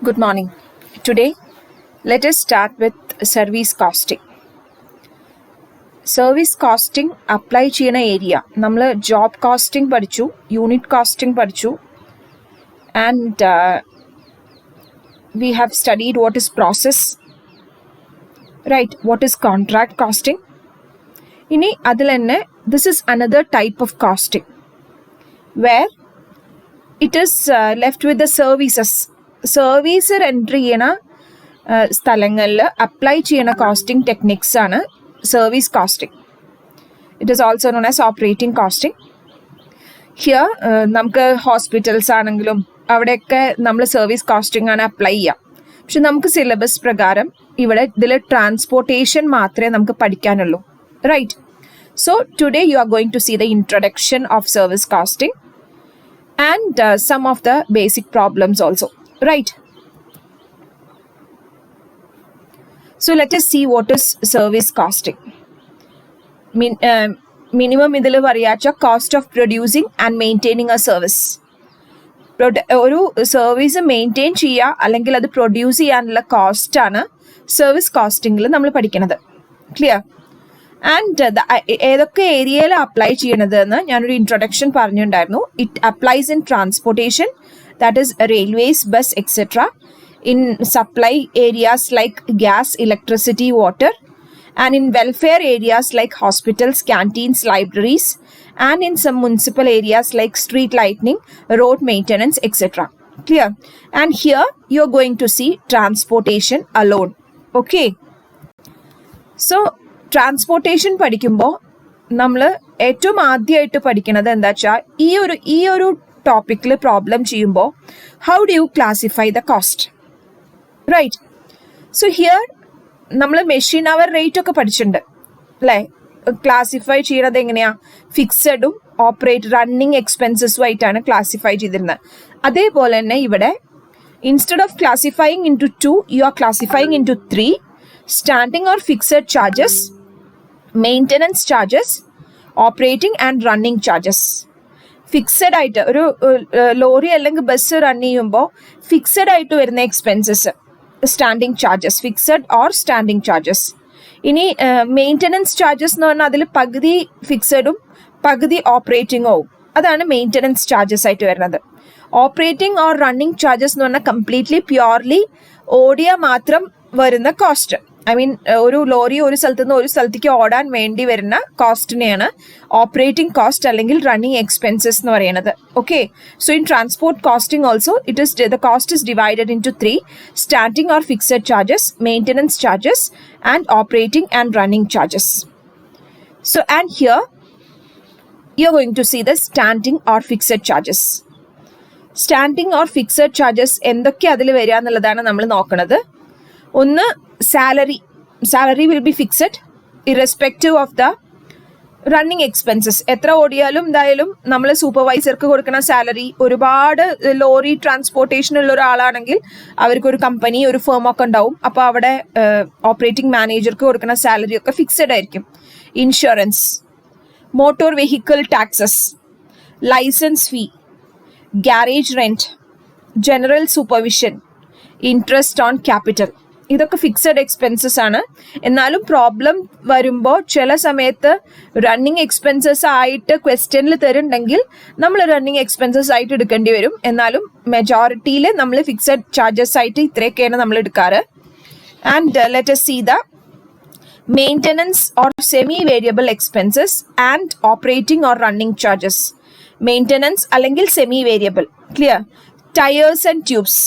Good morning. Today, let us start with service costing. Service costing apply ചെയ്യുന്ന area. നമ്മൾ job costing പഠിച്ചു, unit costing പഠിച്ചു, and we have studied what is process, right? What is contract costing? ഇനി അതിൽ തന്നെ this is another type of costing where it is left with the services. Service entry ചെയ്യണ സ്ഥലങ്ങളിൽ apply ചെയ്യണ costing techniques ആണ് service costing. It is also known as operating costing. Here നമുക്ക് hospitals ആണെങ്കിലും അവിടെയൊക്കെ നമ്മൾ സർവീസ് കോസ്റ്റിംഗ് ആണ് apply ചെയ്യുക. പക്ഷെ നമുക്ക് സിലബസ് പ്രകാരം ഇതിൽ ട്രാൻസ്പോർട്ടേഷൻ മാത്രമേ നമുക്ക് പഠിക്കാനുള്ളൂ, right? So today you are going to see the introduction of service costing and some of the basic problems also, right? So let us see what is service costing. Minimum ഇതിൽ പറയാച്ച cost of producing and maintaining a service. ഒരു service maintain ചെയ്യുക അല്ലെങ്കിൽ അത് produce ചെയ്യാനുള്ള cost ആണ് service കോസ്റ്റിംഗിൽ നമ്മൾ പഠിക്കുന്നത്. Clear? And ഏതൊക്കെ ഏരിയയിൽ അപ്ലൈ ചെയ്യണത് എന്ന് ഞാനൊരു ഇൻട്രൊഡക്ഷൻ പറഞ്ഞിട്ടുണ്ടായിരുന്നു. It applies in transportation, that is railways, bus etcetera, in supply areas like gas, electricity, water, and in welfare areas like hospitals, canteens, libraries, and in some municipal areas like street lighting, road maintenance, etc. Clear? And here you are going to see transportation alone. Okay? So transportation പഠിക്കുമ്പോൾ നമ്മൾ ഏറ്റവും ആദ്യമായിട്ട് പഠിക്കുന്നത് എന്താ വെച്ചാൽ ഈ ഒരു ടോപ്പിക്കിൽ പ്രോബ്ലം ചെയ്യുമ്പോൾ how do you classify the cost, right? So here നമ്മൾ മെഷീൻ അവർ റേറ്റ് ഒക്കെ പഠിച്ചിട്ടുണ്ട് അല്ലേ? ക്ലാസിഫൈ ചെയ്യണത് എങ്ങനെയാ? ഫിക്സഡും റണ്ണിങ് എക്സ്പെൻസസും ആയിട്ടാണ് ക്ലാസിഫൈ ചെയ്തിരുന്നത്. അതേപോലെ തന്നെ ഇവിടെ instead of classifying into 2 you are classifying into 3: standing or fixed charges, maintenance charges, operating and running charges. Fixed ആയിട്ട് ഒരു ലോറി അല്ലെങ്കിൽ ബസ് റൺ ചെയ്യുമ്പോൾ ഫിക്സഡ് ആയിട്ട് വരുന്ന expenses standing charges, fixed or standing charges. ഇനി maintenance charges എന്ന് പറഞ്ഞാൽ അതിൽ പകുതി ഫിക്സഡും പകുതി ഓപ്പറേറ്റിംഗും ആവും. അതാണ് മെയിൻ്റനൻസ് ചാർജസ് ആയിട്ട് വരുന്നത്. ഓപ്പറേറ്റിംഗ് ഓർ റണ്ണിങ് ചാർജസ് എന്ന് പറഞ്ഞാൽ കംപ്ലീറ്റ്ലി പ്യോർലി ഓടിയ മാത്രം വരുന്ന കോസ്റ്റ്. ഐ മീൻ ഒരു ലോറി ഒരു സ്ഥലത്ത് നിന്ന് ഒരു സ്ഥലത്തേക്ക് ഓടാൻ വേണ്ടി വരുന്ന കോസ്റ്റിനെയാണ് ഓപ്പറേറ്റിംഗ് കോസ്റ്റ് അല്ലെങ്കിൽ റണ്ണിങ് എക്സ്പെൻസസ് എന്ന് പറയുന്നത്. Okay, so in transport costing also the cost is divided into 3: standing or fixed charges, maintenance charges, and operating and running charges. So and here you are going to see the standing or fixed charges. Standing or fixed charges എന്തൊക്കെ അതിൽ വരിക എന്നുള്ളതാണ് നമ്മൾ നോക്കുന്നത്. ഒന്ന്, salary will be fixed irrespective of the running expenses. എത്ര ഓടിയാലും എന്തായാലും നമ്മൾ സൂപ്പർവൈസർക്ക് കൊടുക്കുന്ന സാലറി, ഒരുപാട് ലോറി ട്രാൻസ്പോർട്ടേഷൻ ഉള്ള ഒരാളാണെങ്കിൽ അവർക്കൊരു കമ്പനി, ഒരു ഫേം ഒക്കെ ഉണ്ടാവും. അപ്പോൾ അവിടെ ഓപ്പറേറ്റിംഗ് മാനേജർക്ക് കൊടുക്കുന്ന സാലറി ഒക്കെ ഫിക്സഡ് ആയിരിക്കും. Insurance, motor vehicle taxes, licence fee, garage rent, general supervision, interest on capital, ഇതൊക്കെ ഫിക്സഡ് എക്സ്പെൻസസ് ആണ്. എന്നാലും പ്രോബ്ലം വരുമ്പോൾ ചില സമയത്ത് റണ്ണിങ് എക്സ്പെൻസസ് ആയിട്ട് ക്വസ്റ്റ്യനിൽ തരുന്നുണ്ടെങ്കിൽ നമ്മൾ റണ്ണിങ് എക്സ്പെൻസസ് ആയിട്ട് എടുക്കേണ്ടി വരും. എന്നാലും മെജോറിറ്റിയിൽ നമ്മൾ ഫിക്സഡ് ചാർജസ് ആയിട്ട് ഇത്രയൊക്കെയാണ് നമ്മൾ എടുക്കാറ്. And let us see the maintenance or semi variable expenses and operating or running charges. Maintenance അല്ലെങ്കിൽ semi variable. Clear? Tyres and tubes,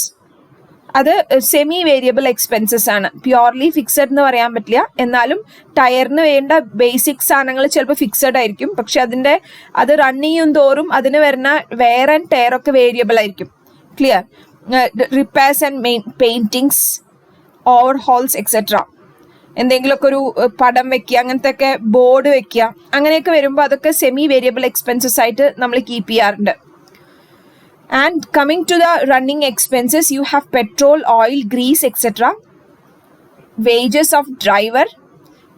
അത് സെമി വേരിയബിൾ എക്സ്പെൻസസ് ആണ്. പ്യോർലി ഫിക്സഡ് എന്ന് പറയാൻ പറ്റില്ല. എന്നാലും ടയറിന് വേണ്ട ബേസിക് സാധനങ്ങൾ ചിലപ്പോൾ ഫിക്സഡ് ആയിരിക്കും, പക്ഷെ അത് റൺ ചെയ്യും തോറും അതിന് വരുന്ന വെയർ ആൻഡ് ടയർ ഒക്കെ വേരിയബിൾ ആയിരിക്കും. Clear? Repairs and paintings, overhauls etcetera. എന്തെങ്കിലുമൊക്കെ ഒരു പടം വെക്കുക, അങ്ങനത്തെ ഒക്കെ ബോർഡ് വെക്കുക, അങ്ങനെയൊക്കെ വരുമ്പോൾ അതൊക്കെ സെമി വേരിയബിൾ എക്സ്പെൻസസ് ആയിട്ട് നമ്മൾ കീപ്പ് ചെയ്യാറുണ്ട്. And coming to the running expenses, you have petrol, oil, grease, etc. Wages of driver,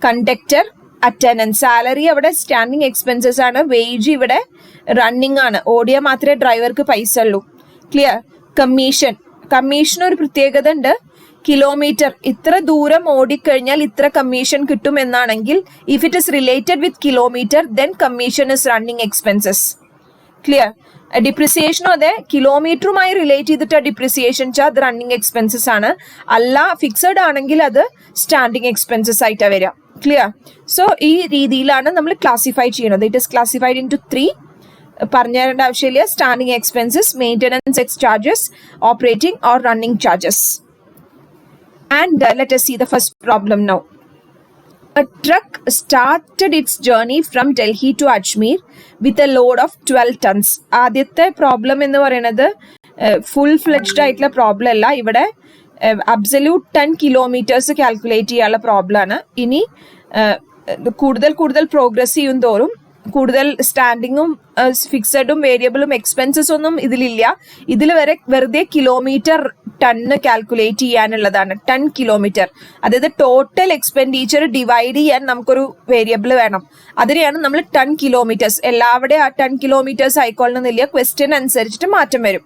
conductor, attendance. Salary അവിടെ സ്റ്റാൻഡിങ് എക്സ്പെൻസസ് ആണ്. വേജ് ഇവിടെ റണ്ണിങ് ആണ്. ഓടിയാൽ മാത്രമേ ഡ്രൈവർക്ക് പൈസ ഉള്ളൂ. ക്ലിയർ? കമ്മീഷൻ, കമ്മീഷൻ ഒരു പ്രത്യേകത ഉണ്ട്. കിലോമീറ്റർ ഇത്ര ദൂരം ഓടിക്കഴിഞ്ഞാൽ ഇത്ര കമ്മീഷൻ കിട്ടും എന്നാണെങ്കിൽ if it is related with kilometre then commission is running expenses. Clear? ഡിപ്രിസിയേഷനും അതെ, കിലോമീറ്ററുമായി റിലേറ്റ് ചെയ്തിട്ട് ഡിപ്രിസിയേഷൻ അത് റണ്ണിങ് എക്സ്പെൻസസ് ആണ്. അല്ല ഫിക്സഡ് ആണെങ്കിൽ അത് സ്റ്റാൻഡിങ് എക്സ്പെൻസസ് ആയിട്ടാണ് വരിക. ക്ലിയർ? സോ ഈ രീതിയിലാണ് നമ്മൾ ക്ലാസിഫൈ ചെയ്യുന്നത്. It is classified into 3. പറഞ്ഞു തരേണ്ട ആവശ്യമില്ല. Standing expenses, maintenance ex charges, operating or running charges. And let us see the first problem now. A truck started its journey from Delhi to Ajmer with a load of 12 tons. ആദ്യത്തെ problem എന്ന് പറയുന്നത് full fledged ആയിട്ടുള്ള problem അല്ല. ഇവിടെ absolute 10 kilometres calculate ചെയ്യാനുള്ള problem ആണ്. ഇനി കൂടുതൽ പ്രോഗ്രസ് ചെയ്യും തോറും കൂടുതൽ സ്റ്റാൻഡിങ്ങും ഫിക്സഡും വേരിയബിളും എക്സ്പെൻസസ് ഒന്നും ഇതിലില്ല. ഇതിൽ വെറുതെ കിലോമീറ്റർ ടണ്ണ് കാൽക്കുലേറ്റ് ചെയ്യാനുള്ളതാണ്. 10 കിലോമീറ്റർ, അതായത് ടോട്ടൽ എക്സ്പെൻഡിച്ചർ ഡിവൈഡ് ചെയ്യാൻ നമുക്കൊരു വേരിയബിൾ വേണം. അതിനെയാണ് നമ്മൾ 10 കിലോമീറ്റേഴ്സ്. എല്ലാവരുടെയും ആ 10 കിലോമീറ്റേഴ്സ് ആയിക്കൊള്ളണമെന്നില്ല, ക്വസ്റ്റ്യൻ അനുസരിച്ചിട്ട് മാറ്റം വരും.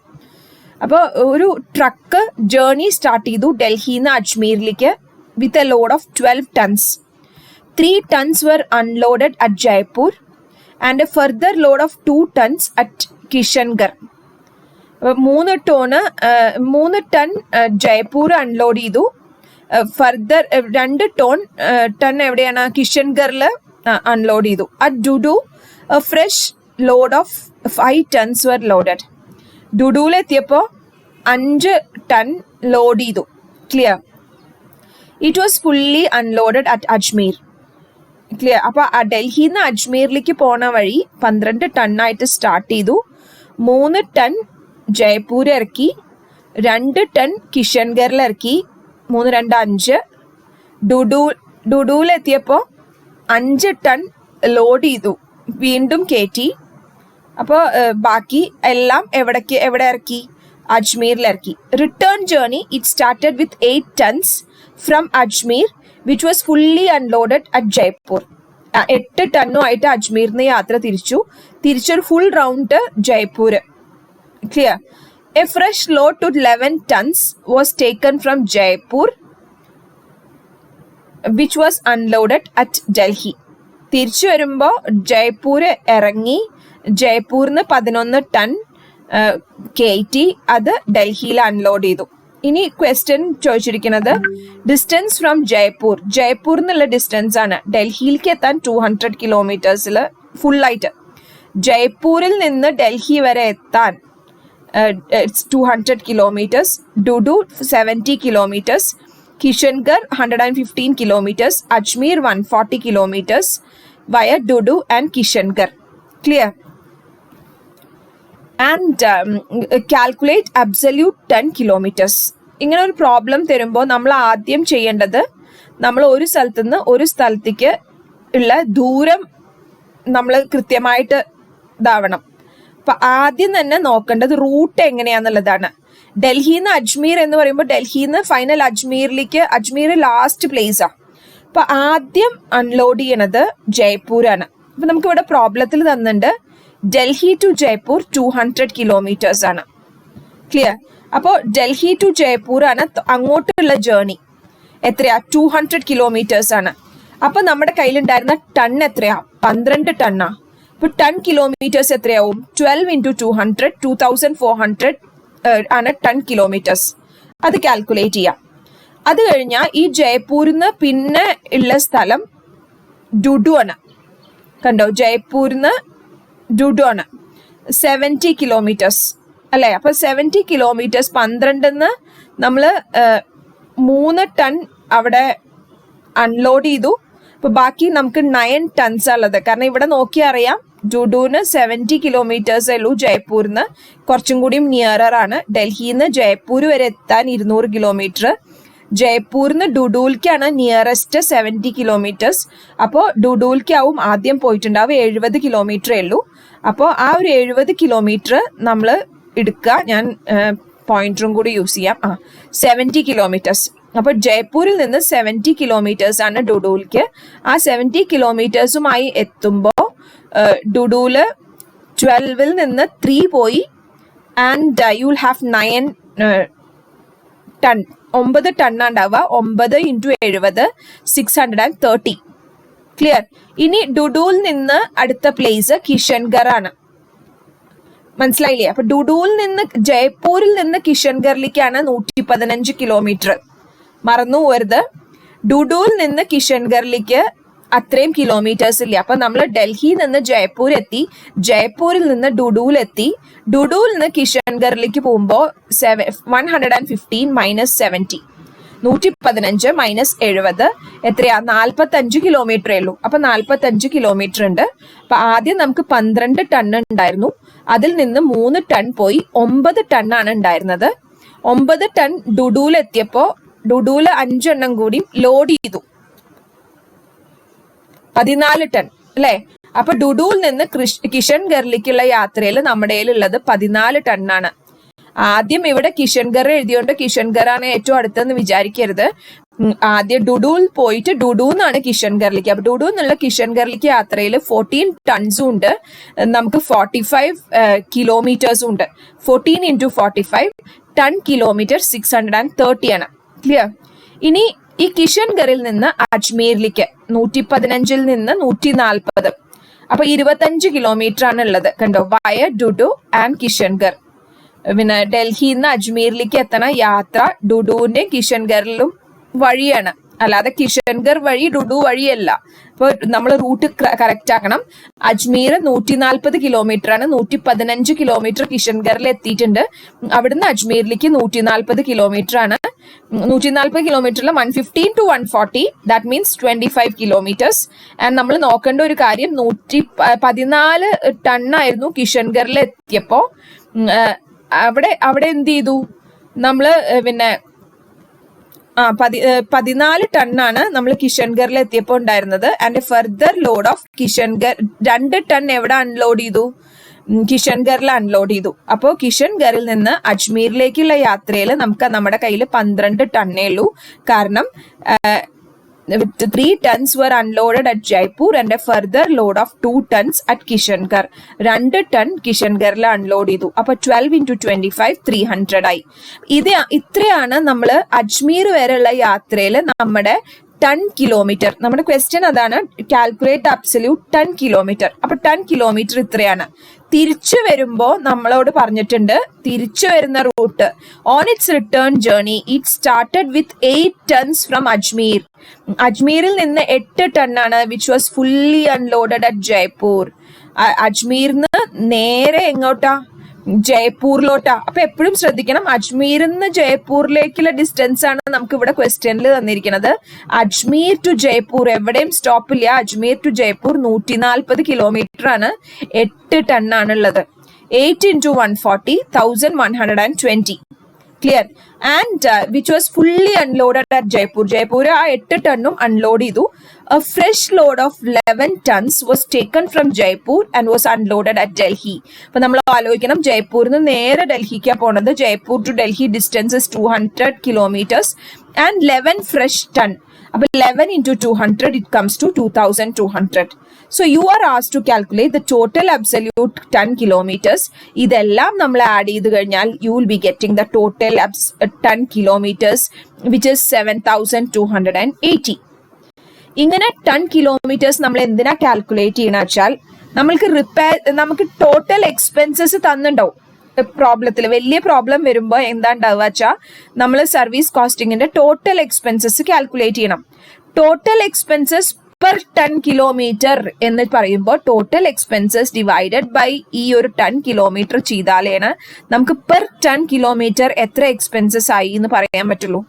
അപ്പോൾ ഒരു ട്രക്ക് ജേർണി സ്റ്റാർട്ട് ചെയ്തു ഡൽഹിയിൽ നിന്ന് അജ്മീറിലേക്ക് with a load of 12 tons. 3 tons were unloaded at Jaipur and a further load of 2 tons at Kishangarh. 3 ton Jaipur unload ചെയ്തു. ഫർദർ 2 ടൺ എവിടെയാണ്? കിഷൻഗറിൽ അൺലോഡ് ചെയ്തു. At Dudu fresh load of 5 tons were loaded. ഡുഡുവിലെത്തിയപ്പോൾ 5 ton load ചെയ്തു. Clear? It was fully unloaded at Ajmer. Clear? അപ്പോൾ ഡൽഹിയിൽ നിന്ന് അജ്മീറിലേക്ക് പോണ വഴി 12 ടണ്ണായിട്ട് സ്റ്റാർട്ട് ചെയ്തു. 3 ടൺ ജയ്പൂർ ഇറക്കി, 2 ടൺ കിഷൻഗറിൽ ഇറക്കി, 3 2 5. ഡുഡുവിലെത്തിയപ്പോൾ 5 ടൺ ലോഡ് ചെയ്തു, വീണ്ടും കയറ്റി. അപ്പോൾ ബാക്കി എല്ലാം എവിടെ ഇറക്കി? അജ്മീറിൽ ഇറക്കി. Return journey it started with 8 tons from Ajmer which was fully unloaded at Jaipur. 8 ടണ്ണുമായിട്ട് അജ്മീറിൽ നിന്ന് യാത്ര തിരിച്ചൊരു full round Jaipur. Clear? A fresh load to 11 tons was taken from Jaipur, which was unloaded at Delhi. തിരിച്ചു വരുമ്പോൾ ജയ്പൂർ ഇറങ്ങി, ജയ്പൂരിന്ന് 11 ടൺ കയറ്റി, അത് ഡൽഹിയിൽ അൺലോഡ് ചെയ്തു. ഇനി ക്വസ്റ്റ്യൻ ചോദിച്ചിരിക്കുന്നത് ഡിസ്റ്റൻസ് ഫ്രം ജയ്പൂർ എന്നുള്ള ഡിസ്റ്റൻസ് ആണ്. ഡൽഹിയിലേക്ക് എത്താൻ 200 കിലോമീറ്റേഴ്സിൽ ഫുള്ളായിട്ട്. ജയ്പൂരിൽ നിന്ന് ഡൽഹി വരെ എത്താൻ it's 200 kilometers. Dudu 70 kilometers. Kishangarh 115 kilometers. Ajmer 140 kilometers via Dudu and Kishangarh. Clear? And calculate absolute 10 kilometers. ഇങ്ങനെ ഒരു പ്രോബ്ലം തരുമ്പോൾ നമ്മൾ ആദ്യം ചെയ്യേണ്ടത്, നമ്മൾ ഒരു സ്ഥലത്തു നിന്ന് ഒരു സ്ഥലത്തേക്ക് ഉള്ള ദൂരം നമ്മൾ കൃത്യമായിട്ട് ഇതാവണം. അപ്പൊ ആദ്യം തന്നെ നോക്കേണ്ടത് റൂട്ട് എങ്ങനെയാന്നുള്ളതാണ്. ഡൽഹിയിൽ നിന്ന് അജ്മീർ എന്ന് പറയുമ്പോൾ ഡൽഹിയിൽ നിന്ന് ഫൈനൽ അജ്മീർ ലാസ്റ്റ് പ്ലേസാണ്. അപ്പൊ ആദ്യം അൺലോഡ് ചെയ്യണത് ജയ്പൂരാണ്. അപ്പൊ നമുക്ക് ഇവിടെ പ്രോബ്ലത്തിൽ തന്നിട്ടുണ്ട് ഡൽഹി ടു ജയ്പൂർ 200 കിലോമീറ്റേഴ്സ് ആണ്. ക്ലിയർ? അപ്പോൾ ഡൽഹി ടു ജയ്പൂർ ആണ് അങ്ങോട്ടുള്ള ജേർണി. എത്രയാ? 200 കിലോമീറ്റേഴ്സ് ആണ്. അപ്പൊ നമ്മുടെ കയ്യിലുണ്ടായിരുന്ന ടൺ എത്രയാ? 12 ടണ്ണാ. ഇപ്പോൾ 10 കിലോമീറ്റേഴ്സ് എത്രയാവും? 12 × 200 2400 ആണ് 10 കിലോമീറ്റേഴ്സ്. അത് കാൽക്കുലേറ്റ് ചെയ്യാം. അത് കഴിഞ്ഞാൽ ഈ ജയ്പൂരിൽ നിന്ന് പിന്നെ ഉള്ള സ്ഥലം ഡുഡു ആണ്. കണ്ടോ? ജയ്പൂരിൽ നിന്ന് ഡുഡു ആണ് 70 കിലോമീറ്റേഴ്സ് അല്ലേ? അപ്പോൾ 70 കിലോമീറ്റേഴ്സ് 12 നമ്മൾ 3 ടൺ അവിടെ അൺലോഡ് ചെയ്തു. അപ്പോൾ ബാക്കി നമുക്ക് 9 tons ഉള്ളത്. കാരണം ഇവിടെ നോക്കിയാൽ അറിയാം ഡുഡുവിന് 70 കിലോമീറ്റേഴ്സേ ഉള്ളൂ. ജയ്പൂരിന്ന് കുറച്ചും കൂടിയും നിയറർ ആണ്. ഡൽഹിയിൽ നിന്ന് ജയ്പൂർ വരെ എത്താൻ 200 കിലോമീറ്റർ. ജയ്പൂരിന്ന് ഡുഡുവിലേക്കാണ് നിയറസ്റ്റ് 70 കിലോമീറ്റേഴ്സ്. അപ്പോൾ ഡുഡുവിലേക്കാവും ആദ്യം പോയിട്ടുണ്ടാവും. 70 കിലോമീറ്ററേ ഉള്ളൂ. അപ്പോൾ ആ ഒരു 70 കിലോമീറ്റർ നമ്മൾ എടുക്കുക. ഞാൻ പോയിന്ററും കൂടി യൂസ് ചെയ്യാം. 70 കിലോമീറ്റേഴ്സ്. അപ്പോൾ ജയ്പൂരിൽ നിന്ന് 70 കിലോമീറ്റേഴ്സ് ആണ് ഡുഡുവിലേക്ക്. ആ 70 കിലോമീറ്റേഴ്സുമായി എത്തുമ്പോൾ ഡുഡുവില് 12ൽ നിന്ന് 3 പോയി. And you will have 9 ton, 9 ടണ്ണാണ് ഉണ്ടാവുക. 9 × 70 630. ക്ലിയർ. ഇനി ഡുഡുവിൽ നിന്ന് അടുത്ത പ്ലേസ് കിഷൻഗർ ആണ്. മനസ്സിലായില്ലേ? അപ്പൊ ഡുഡുവിൽ നിന്ന് ജയ്പൂരിൽ നിന്ന് കിഷൻഗറിലേക്കാണ് 115 കിലോമീറ്റർ. മറന്നു പോരുത്, ഡുഡുവിൽ നിന്ന് കിഷൻഗറിലേക്ക് അത്രയും കിലോമീറ്റേഴ്സ് ഇല്ല. അപ്പൊ നമ്മൾ ഡൽഹിയിൽ നിന്ന് ജയ്പൂർ എത്തി, ജയ്പൂരിൽ നിന്ന് ഡുഡുവിൽ എത്തി, ഡുഡുവിൽ നിന്ന് കിഷൻഗറിലേക്ക് പോകുമ്പോൾ 115 മൈനസ് 70, 115 മൈനസ് 70 എത്രയാ? 45 കിലോമീറ്ററേ ഉള്ളൂ. അപ്പൊ 45 കിലോമീറ്റർ ഉണ്ട്. അപ്പൊ ആദ്യം നമുക്ക് 12 ടൺ ഉണ്ടായിരുന്നു, അതിൽ നിന്ന് 3 ടൺ പോയി 9 ടണ്ണാണ് ഉണ്ടായിരുന്നത്. 9 ടൺ ഡുഡുവിൽ എത്തിയപ്പോ ഡുഡുവിൽ 5 എണ്ണം കൂടി ലോഡ് ചെയ്തു, 14 ടൺ അല്ലെ. അപ്പൊ ഡുഡുവിൽ നിന്ന് കിഷൻഗറിലേക്കുള്ള യാത്രയിൽ നമ്മുടെ കയ്യിലുള്ളത് 14 ടണ്ണാണ്. ആദ്യം ഇവിടെ കിഷൻഗർ എഴുതിയോണ്ട് കിഷൻഗറാണ് ഏറ്റവും അടുത്തെന്ന് വിചാരിക്കരുത്. ആദ്യം ഡുഡുവിൽ പോയിട്ട് ഡുഡുന്നാണ് കിഷൻഗറിലേക്ക്. അപ്പൊ ഡുഡു എന്നുള്ള കിഷൻഗറിലേക്ക് യാത്രയിൽ 14 ടൺസും ഉണ്ട്, നമുക്ക് 45 കിലോമീറ്റേഴ്സും ഉണ്ട്. 14 × 45 ടൺ കിലോമീറ്റർ 630 ആണ്. ക്ലിയർ. ഇനി ഈ കിഷൻഗറിൽ നിന്ന് അജ്മീറിലേക്ക് 115 നിന്ന് 140, അപ്പൊ 25 കിലോമീറ്റർ ആണ് ഉള്ളത്. കണ്ടോ, വയ ഡുഡു ആൻഡ് കിഷൻഗർ. പിന്നെ ഡൽഹിയിൽ നിന്ന് അജ്മീറിലേക്ക് എത്തണ യാത്ര ഡുഡുവിന്റെ കിഷൻഗറിലും വഴിയാണ്, അല്ലാതെ കിഷൻഗർ വഴി ഡുഡു വഴിയല്ല. അപ്പൊ നമ്മൾ റൂട്ട് കറക്റ്റ് ആക്കണം. അജ്മീർ 140 കിലോമീറ്റർ ആണ്, 115 കിലോമീറ്റർ കിഷൻഗറിൽ എത്തിയിട്ടുണ്ട്. അവിടുന്ന് അജ്മീറിലേക്ക് 140 കിലോമീറ്റർ ആണ്. 140 കിലോമീറ്ററിൽ 115 to 140, that means 25 kilometres. And നമ്മൾ നോക്കേണ്ട ഒരു കാര്യം, 114 ടണ്ണായിരുന്നു കിഷൻഗറിൽ എത്തിയപ്പോ. അവിടെ എന്ത് ചെയ്തു നമ്മള്? പിന്നെ 14 ടണ്ണാണ് നമ്മൾ കിഷൻഗറിൽ എത്തിയപ്പോൾ ഉണ്ടായിരുന്നത്. And further load of Kishangarh 2 ton എവിടെ അൺലോഡ് ചെയ്തു? കിഷൻഗറിൽ അൺലോഡ് ചെയ്തു. അപ്പോൾ കിഷൻഗറിൽ നിന്ന് അജ്മീറിലേക്കുള്ള യാത്രയിൽ നമുക്ക് നമ്മുടെ കയ്യിൽ 12 ടണ്ണേ ഉള്ളൂ. കാരണം 3 tons were unloaded at Jaipur and a further load of 2 tons at Kishangarh. 2 ton കിഷൻഗറിൽ അൺലോഡ് ചെയ്തു. അപ്പൊ 12 × 25 300 ആയി. ഇത്രയാണ് നമ്മൾ അജ്മീർ വരെയുള്ള യാത്രയിൽ നമ്മുടെ ടൺ കിലോമീറ്റർ. നമ്മുടെ ക്വസ്റ്റ്യൻ അതാണ്, കാൽക്കുലേറ്റ് അബ്സല്യൂട്ട് ടൺ കിലോമീറ്റർ. അപ്പൊ ടൺ കിലോമീറ്റർ ഇത്രയാണ്. തിരിച്ചു വരുമ്പോ നമ്മളോട് പറഞ്ഞിട്ടുണ്ട്, തിരിച്ചു വരുന്ന route on its return journey it started with 8 tons from Ajmer. അജ്മീറിൽ നിന്ന് 8 ടണ്ണാണ് which was fully unloaded at Jaipur. അജ്മീറിന്ന് നേരെ എങ്ങോട്ടാ? ജയ്പൂരിലോട്ടാ. അപ്പൊ എപ്പോഴും ശ്രദ്ധിക്കണം, അജ്മീരിൽ നിന്ന് ജയ്പൂരിലേക്കുള്ള ഡിസ്റ്റൻസ് ആണ് നമുക്ക് ഇവിടെ ക്വസ്റ്റ്യനിൽ തന്നിരിക്കുന്നത്. അജ്മീർ ടു ജയ്പൂർ എവിടെയും സ്റ്റോപ്പ് ഇല്ല. അജ്മീർ ടു ജയ്പൂർ 140 കിലോമീറ്റർ ആണ്, 8 ടണ്ണാണുള്ളത്. 8 × 140 1120. Clear. And which was fully unloaded at Jaipur. Jaipur ആ 8 ടണ്ണും അൺലോഡ് ചെയ്തു. A fresh load of 11 tons was taken from Jaipur and was unloaded at Delhi. അപ്പൊ നമ്മൾ ആലോചിക്കണം, ജയ്പൂരിൽ നിന്ന് നേരെ ഡൽഹിക്കാ പോണത്. Jaipur to Delhi distance is 200 kilometres and 11 fresh ton. അപ്പൊ 11 × 200 it comes to 2200. So you are asked to calculate the total absolute ton kilometers. ഇതെല്ലാം നമ്മൾ ആഡ് ചെയ്ത് കഴിഞ്ഞാൽ you will be getting the total ton kilometers which is 7280. ഇങ്ങനെ ton kilometres നമ്മൾ എന്തിനാ calculate ചെയ്യണ വെച്ചാൽ, നമുക്ക് ടോട്ടൽ എക്സ്പെൻസസ് തന്നിട്ടുണ്ടാവും. പ്രോബ്ലത്തിൽ വലിയ പ്രോബ്ലം വരുമ്പോൾ എന്താ ഉണ്ടാവുക വെച്ചാൽ, നമ്മൾ സർവീസ് കോസ്റ്റിങ്ങിന്റെ ടോട്ടൽ എക്സ്പെൻസസ് കാൽക്കുലേറ്റ് ചെയ്യണം. Total expenses per ton kilometre എന്ന് പറയുമ്പോൾ ടോട്ടൽ എക്സ്പെൻസസ് ഡിവൈഡഡ് ബൈ ഈ ഒരു ടൺ കിലോമീറ്റർ ചെയ്താലാണ് നമുക്ക് പെർ ടൺ കിലോമീറ്റർ എത്ര എക്സ്പെൻസസ് ആയി എന്ന് പറയാൻ പറ്റുള്ളൂ.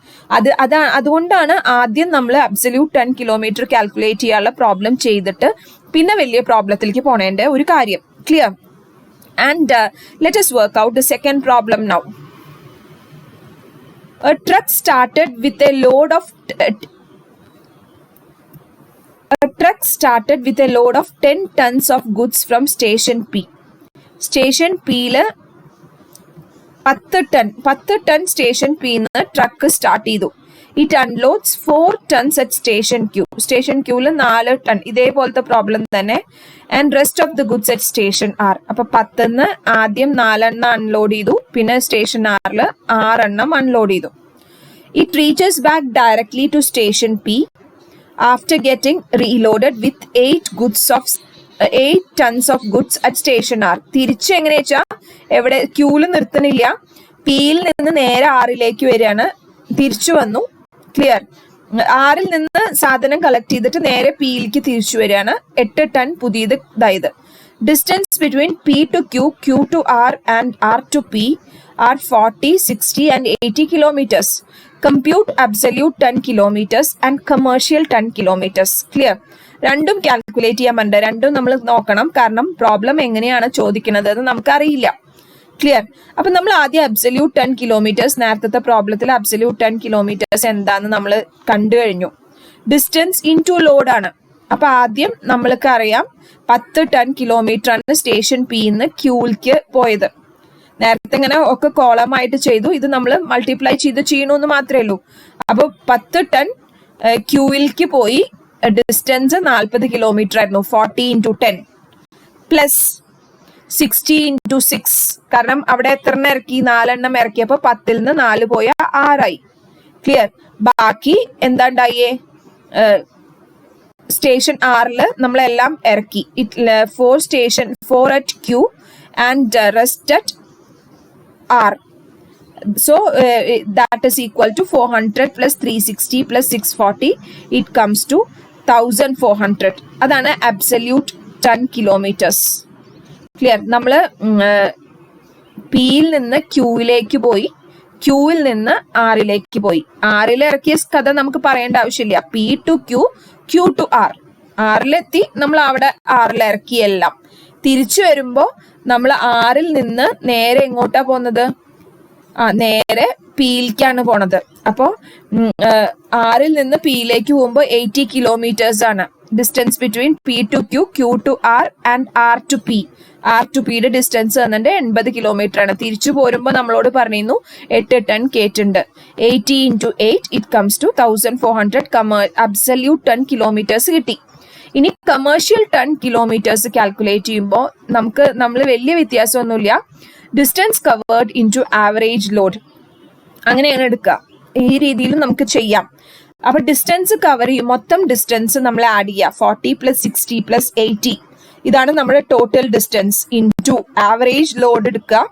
അതുകൊണ്ടാണ് ആദ്യം നമ്മൾ അബ്സല്യൂട്ട് ടൺ കിലോമീറ്റർ കാൽക്കുലേറ്റ് ചെയ്യാനുള്ള പ്രോബ്ലം ചെയ്തിട്ട് പിന്നെ വലിയ പ്രോബ്ലത്തിലേക്ക് പോണേണ്ട ഒരു കാര്യം. Clear. And let us work out the second problem now. A truck started with a load of 10 tons of goods from station P. Station P ല് 10 ടൺ സ്റ്റേഷൻ P ന്ന് truck start ചെയ്തു. It unloads 4 tons at station Q. Station Qല് 4 ton. ഇതേപോലത്തെ problem തന്നെ. And rest of the goods at station R. അപ്പൊ 10ന്ന് ആദ്യം 4 എണ്ണം unload ചെയ്തു, പിന്നെ സ്റ്റേഷൻ Rല് 6 എണ്ണം അൺലോഡ് ചെയ്തു. It reaches back directly to station P after getting reloaded with 8 tons of goods at station R. തിരിച്ച് എങ്ങനെ വെച്ചാൽ എവിടെ ക്യൂല് നിർത്തുന്നില്ല, പിയിൽ നിന്ന് നേരെ ആറിലേക്ക് വരികയാണ്, തിരിച്ചു വന്നു. ക്ലിയർ? ആറിൽ നിന്ന് സാധനം കളക്ട് ചെയ്തിട്ട് നേരെ പിയിലേക്ക് തിരിച്ചു വരികയാണ്. 8 ടൺ പുതിയത് ഇതായത്. Distance between P to Q, Q to R and R to P are 40, 60 and 80 kilometers. Compute absolute 10 kilometers and commercial 10 kilometers. Clear? രണ്ടും കാൽക്കുലേറ്റ് ചെയ്യാൻ പറ്റും. രണ്ടും നമ്മൾ നോക്കണം, കാരണം പ്രോബ്ലം എങ്ങനെയാണ് ചോദിക്കുന്നത് എന്ന് നമുക്കറിയില്ല. ക്ലിയർ? അപ്പൊ നമ്മൾ ആദ്യം അബ്സല്യൂട്ട് 10 കിലോമീറ്റേഴ്സ്, നേരത്തെ പ്രോബ്ലത്തിൽ അബ്സല്യൂട്ട് 10 കിലോമീറ്റേഴ്സ് എന്താന്ന് നമ്മൾ കണ്ടു കഴിഞ്ഞു. ഡിസ്റ്റൻസ് ഇൻ ടു ലോഡ് ആണ്. അപ്പൊ ആദ്യം നമ്മൾക്ക് അറിയാം 10 ടൺ കിലോമീറ്റർ ആണ് സ്റ്റേഷൻ പിന്ന് ക്യൂവിലേക്ക് പോയത്. നേരത്തെ ഇങ്ങനെ ഒക്കെ കോളമായിട്ട് ചെയ്തു, ഇത് നമ്മൾ മൾട്ടിപ്ലൈ ചെയ്യണമെന്ന് മാത്രമേ ഉള്ളൂ. അപ്പൊ 10 ടൺ ക്യൂവിലേക്ക് പോയി. ഡിസ്റ്റൻസ് 40 കിലോമീറ്റർ ആയിരുന്നു. 40 into 10 പ്ലസ് 60 into 6, കാരണം അവിടെ എത്ര ഇറക്കി? 4 എണ്ണം ഇറക്കിയപ്പോ 10ൽ നിന്ന് 4 പോയ 6 ആയി. ക്ലിയർ? ബാക്കി എന്താണ്ടായേ? സ്റ്റേഷൻ ആറില് നമ്മളെല്ലാം ഇറക്കി. 4 at Q and rest at R. So that is equal to 400 plus 360 plus 640. It comes to 1400. അതാണ് absolute 10 kilometers. ക്ലിയർ? നമ്മൾ പിയിൽ നിന്ന് ക്യൂവിലേക്ക് പോയി, ക്യൂവിൽ നിന്ന് ആറിലേക്ക് പോയി. ആറിൽ ഇറക്കിയ കഥ നമുക്ക് പറയേണ്ട ആവശ്യമില്ല. P to Q, Q to R. ആറിലെത്തി, നമ്മൾ അവിടെ ആറിൽ ഇറക്കി എല്ലാം. തിരിച്ചു വരുമ്പോ നമ്മൾ ആറിൽ നിന്ന് നേരെ എങ്ങോട്ടാ പോകുന്നത്? നേരെ പിയിലേക്കാണ് പോണത്. അപ്പോ ആറിൽ നിന്ന് പിയിലേക്ക് പോകുമ്പോൾ 80 കിലോമീറ്റേഴ്സ് ആണ് distance between P to Q, Q to R and R to P. R to Pയുടെ ഡിസ്റ്റൻസ് വന്നിട്ട് 80 കിലോമീറ്റർ ആണ്. തിരിച്ചു പോരുമ്പോൾ നമ്മളോട് പറഞ്ഞിരുന്നു 8 ടൺ കേട്ടുണ്ട്. 80 into 8 it comes to 1400. Absolute 10 kilometres കിട്ടി. ഇനി കമേഴ്ഷ്യൽ 10 കിലോമീറ്റേഴ്സ് കാൽക്കുലേറ്റ് ചെയ്യുമ്പോൾ നമ്മൾ വലിയ വ്യത്യാസമൊന്നുമില്ല. Distance covered into average load, അങ്ങനെയാണ് എടുക്കുക. ഈ രീതിയിൽ നമുക്ക് ചെയ്യാം. അപ്പൊ ഡിസ്റ്റൻസ് കവർ ചെയ്യും, മൊത്തം ഡിസ്റ്റൻസ് നമ്മൾ ആഡ് ചെയ്യുക. 40 plus 60 plus 80, ഇതാണ് നമ്മുടെ total distance. Into average load എടുക്കുക.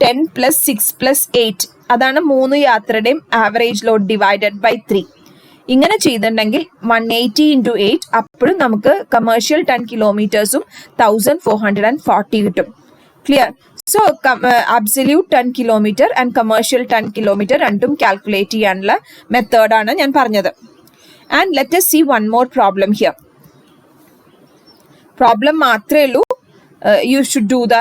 10 plus 6 plus 8, അതാണ് 3 യാത്രയുടെയും ആവറേജ് ലോഡ് ഡിവൈഡഡ് ബൈ 3. ഇങ്ങനെ ചെയ്തിട്ടുണ്ടെങ്കിൽ 180 into 8, അപ്പോഴും നമുക്ക് കമേഴ്ഷ്യൽ 10 കിലോമീറ്റേഴ്സും 1440 കിട്ടും. Clear? So absolute 10 kilometre and commercial 10 kilometre രണ്ടും കാൽക്കുലേറ്റ് ചെയ്യാനുള്ള മെത്തേഡാണ് ഞാൻ പറഞ്ഞത്. And let us see one more problem here. Problem മാത്രമേ ഉള്ളൂ. You should do the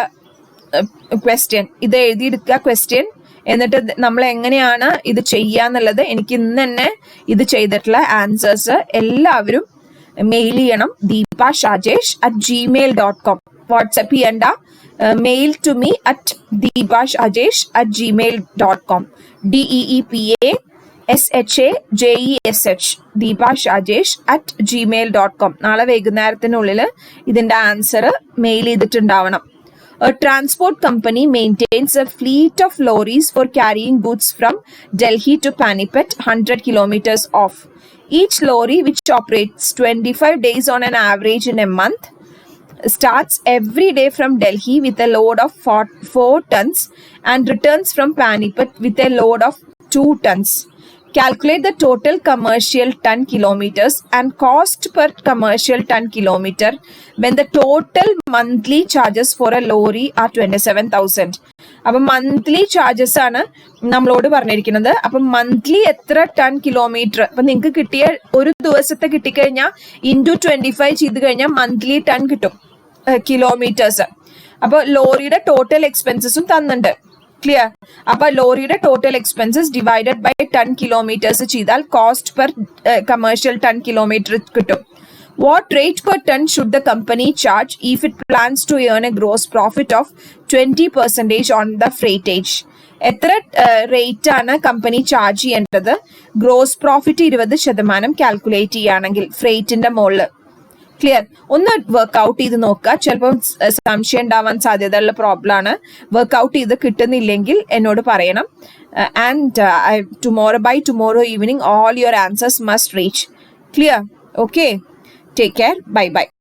question. ഇത് എഴുതിയെടുക്കുക ക്വസ്റ്റ്യൻ, എന്നിട്ട് നമ്മൾ എങ്ങനെയാണ് ഇത് ചെയ്യാന്നുള്ളത് എനിക്ക് ഇന്ന് തന്നെ ഇത് ചെയ്തിട്ടുള്ള ആൻസേഴ്സ് എല്ലാവരും മെയിൽ ചെയ്യണം. deepashajesh@gmail.com. വാട്സ്ആപ്പ് ചെയ്യണ്ട, mail to me at deepashajesh@gmail.com. DEEPASHAJESH deepashajesh@gmail.com. നാളെ വൈകുന്നേരത്തിനുള്ളിൽ ഇതിന്റെ ആൻസർ മെയിൽ ചെയ്തിട്ടുണ്ടാവണം. A transport company maintains a fleet of lorries for carrying goods from Delhi to Panipat, 100 kilometers off. Each lorry, which operates 25 days on an average in a month, starts every day from Delhi with a load of 4 tons and returns from Panipat with a load of 2 tons. Calculate the total commercial ton kilometers and cost per commercial ton kilometer when the total monthly charges for a lorry are 27,000. അപ്പൊ monthly charges ആണ് നമ്മളോട് പറഞ്ഞിരിക്കുന്നത്. അപ്പൊ monthly എത്ര ton kilometre, അപ്പൊ നിങ്ങൾക്ക് കിട്ടിയ ഒരു ദിവസത്തെ കിട്ടിക്കഴിഞ്ഞാൽ ഇൻറ്റു 25 ചെയ്ത് കഴിഞ്ഞാൽ മന്ത്ലി ടൺ കിട്ടും കിലോമീറ്റേഴ്സ്. അപ്പൊ ലോറിയുടെ ടോട്ടൽ എക്സ്പെൻസസും തന്നിട്ടുണ്ട്. ക്ലിയർ? അപ്പൊ ലോറിയുടെ total expenses divided by 10 kilometres ചെയ്താൽ കോസ്റ്റ് പെർ കമേഴ്ഷ്യൽ 10 കിലോമീറ്റർ കിട്ടും. What rate per ton should the company charge if it plans to earn a gross profit of 20% on the freightage? എത്ര rate ആണ് company charge ചെയ്യേണ്ടത് gross profit 20% calculate ചെയ്യുകയാണെങ്കിൽ ഫ്രേറ്റിന്റെ മുകളിൽ? Clear? ഒന്ന് workout ചെയ്ത് നോക്കുക. ചിലപ്പം സംശയം ഉണ്ടാവാൻ സാധ്യതയുള്ള പ്രോബ്ലം ആണ്. വർക്ക്ഔട്ട് ചെയ്ത് കിട്ടുന്നില്ലെങ്കിൽ എന്നോട് പറയണം. And by tomorrow evening all your answers must reach. Clear? Okay. Take care. Bye bye.